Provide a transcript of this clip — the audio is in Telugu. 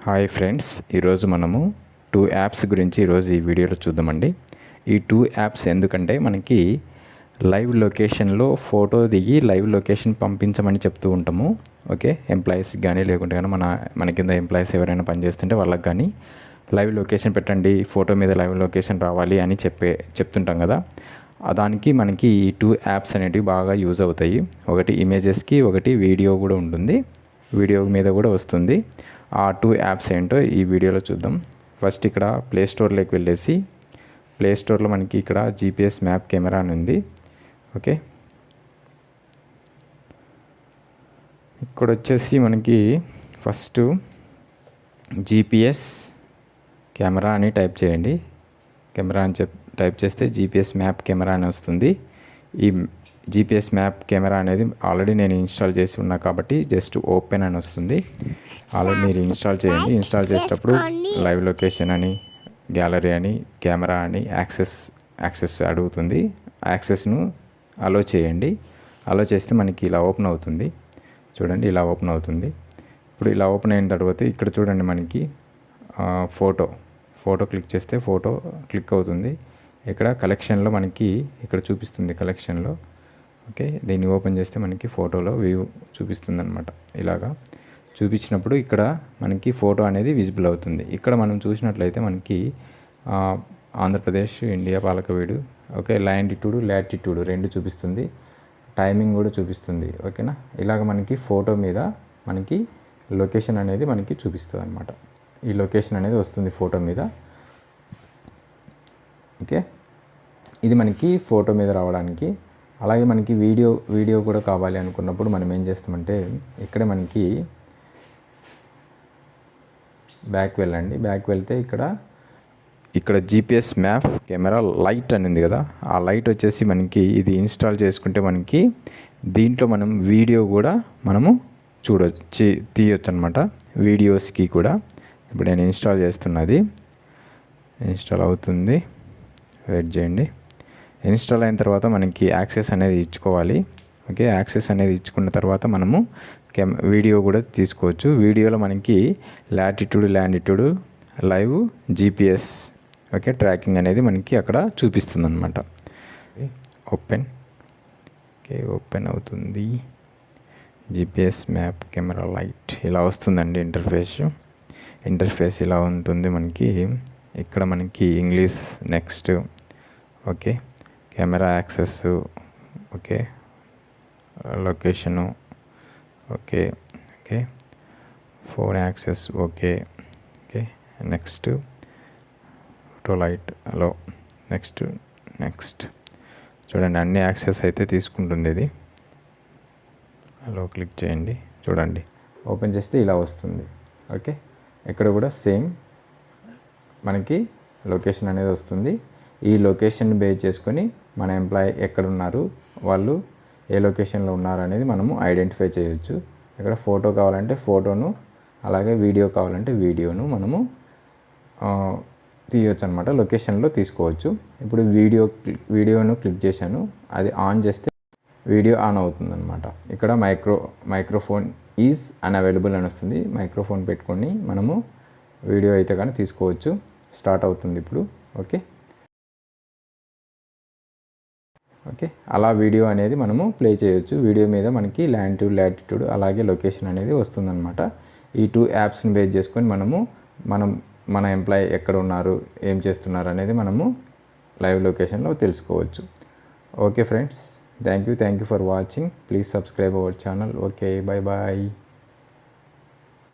హాయ్ ఫ్రెండ్స్, ఈరోజు మనము 2 యాప్స్ గురించి ఈరోజు ఈ వీడియోలో చూద్దామండి. ఈ 2 యాప్స్ ఎందుకంటే మనకి లైవ్ లొకేషన్లో ఫోటో దిగి లైవ్ లొకేషన్ పంపించమని చెప్తూ ఉంటాము. ఓకే, ఎంప్లాయీస్కి కానీ లేకుంటే కానీ మన కింద ఎంప్లాయీస్ ఎవరైనా పనిచేస్తుంటే వాళ్ళకి కానీ లైవ్ లొకేషన్ పెట్టండి, ఫోటో మీద లైవ్ లొకేషన్ రావాలి అని చెప్తుంటాం కదా. దానికి మనకి ఈ 2 యాప్స్ అనేటివి బాగా యూజ్ అవుతాయి. ఒకటి ఇమేజెస్కి, ఒకటి వీడియో కూడా ఉంటుంది, వీడియో మీద కూడా వస్తుంది. ఆ 2 యాప్స్ ఏంటో ఈ వీడియోలో చూద్దాం. ఫస్ట్ ఇక్కడ ప్లే స్టోర్లోకి వెళ్ళేసి ప్లే స్టోర్లో మనకి ఇక్కడ జీపీఎస్ మ్యాప్ కెమెరా అని ఉంది. ఓకే, ఇక్కడ వచ్చేసి మనకి ఫస్ట్ జీపీఎస్ కెమెరా అని టైప్ చేయండి. కెమెరా అని టైప్ చేస్తే జీపీఎస్ మ్యాప్ కెమెరా అని వస్తుంది. ఈ జీపీఎస్ మ్యాప్ కెమెరా అనేది ఆల్రెడీ నేను ఇన్స్టాల్ చేసి ఉన్నా కాబట్టి జస్ట్ ఓపెన్ అని వస్తుంది. ఆల్రెడీ మీరు ఇన్స్టాల్ చేయండి. ఇన్స్టాల్ చేసేటప్పుడు లైవ్ లొకేషన్ అని, గ్యాలరీ అని, కెమెరా అని యాక్సెస్ అడుగుతుంది. యాక్సెస్ను అలో చేయండి. అలో చేస్తే మనకి ఇలా ఓపెన్ అవుతుంది. చూడండి, ఇలా ఓపెన్ అవుతుంది. ఇప్పుడు ఇలా ఓపెన్ అయిన తర్వాత ఇక్కడ చూడండి మనకి ఫోటో క్లిక్ చేస్తే ఫోటో క్లిక్ అవుతుంది. ఇక్కడ కలెక్షన్లో మనకి ఇక్కడ చూపిస్తుంది కలెక్షన్లో. ఓకే, దీన్ని ఓపెన్ చేస్తే మనకి ఫోటోలో వ్యూ చూపిస్తుంది అనమాట. ఇలాగా చూపించినప్పుడు ఇక్కడ మనకి ఫోటో అనేది విజిబుల్ అవుతుంది. ఇక్కడ మనం చూసినట్లయితే మనకి Andhra Pradesh, India, Palakaveedu, okay, latitude రెండు చూపిస్తుంది, టైమింగ్ కూడా చూపిస్తుంది. ఓకేనా, ఇలాగ మనకి ఫోటో మీద మనకి లొకేషన్ అనేది మనకి చూపిస్తుంది అనమాట. ఈ లొకేషన్ అనేది వస్తుంది ఫోటో మీద. ఓకే, ఇది మనకి ఫోటో మీద రావడానికి. అలాగే మనకి వీడియో కూడా కావాలి అనుకున్నప్పుడు మనం ఏం చేస్తామంటే ఇక్కడే మనకి బ్యాక్ వెళ్ళండి. బ్యాక్ వెళ్తే ఇక్కడ జీపీఎస్ మ్యాప్ కెమెరా లైట్ అని ఉంది కదా, ఆ లైట్ వచ్చేసి మనకి ఇది ఇన్స్టాల్ చేసుకుంటే మనకి దీంట్లో మనం వీడియో కూడా మనము తీయొచ్చు అనమాట, వీడియోస్కి కూడా. ఇప్పుడు నేను ఇన్స్టాల్ చేస్తున్నది, ఇన్స్టాల్ అవుతుంది, వెయిట్ చేయండి. ఇన్స్టాల్ అయిన తర్వాత మనకి యాక్సెస్ అనేది ఇచ్చుకోవాలి. ఓకే, యాక్సెస్ అనేది ఇచ్చుకున్న తర్వాత మనము వీడియో కూడా తీసుకోవచ్చు. వీడియోలో మనకి latitude live GPS okay tracking అనేది మనకి అక్కడ చూపిస్తుంది అనమాట. ఓపెన్ అవుతుంది. జీపీఎస్ మ్యాప్ కెమెరా లైట్ ఇలా వస్తుందండి. ఇంటర్ఫేస్ ఇలా ఉంటుంది మనకి. ఇక్కడ మనకి English, next, okay, camera access, okay, location, okay, phone access, okay, next, photo light, hello, next. చూడండి, అన్ని యాక్సెస్ అయితే తీసుకుంటుంది ఇది. హలో క్లిక్ చేయండి. చూడండి, ఓపెన్ చేస్తే ఇలా వస్తుంది. ఓకే, ఇక్కడ కూడా సేమ్ మనకి లొకేషన్ అనేది వస్తుంది. ఈ లొకేషన్ బేస్ చేసుకొని మన ఎంప్లాయీ ఎక్కడున్నారు, వాళ్ళు ఏ లొకేషన్లో ఉన్నారు అనేది మనము ఐడెంటిఫై చేయొచ్చు. ఇక్కడ ఫోటో కావాలంటే ఫోటోను, అలాగే వీడియో కావాలంటే వీడియోను మనము తీయొచ్చు అనమాట, లొకేషన్లో తీసుకోవచ్చు. ఇప్పుడు వీడియోను క్లిక్ చేశాను, అది ఆన్ చేస్తే వీడియో ఆన్ అవుతుంది అనమాట. ఇక్కడ మైక్రోఫోన్ ఈజ్ అన్అవైలబుల్ అని వస్తుంది. మైక్రోఫోన్ పెట్టుకొని మనము వీడియో అయితే కానీ తీసుకోవచ్చు. స్టార్ట్ అవుతుంది ఇప్పుడు. ఓకే, అలా వీడియో అనేది మనము ప్లే చేయొచ్చు. వీడియో మీద మనకి లాటిట్యూడ్ అలాగే లొకేషన్ అనేది వస్తుందన్నమాట. ఈ 2 యాప్స్ని బేస్ చేసుకొని మన ఎంప్లాయీ ఎక్కడ ఉన్నారు, ఏం చేస్తున్నారు అనేది మనము లైవ్ లొకేషన్లో తెలుసుకోవచ్చు. Okay friends, thank you for watching. Please subscribe our channel. Okay, by.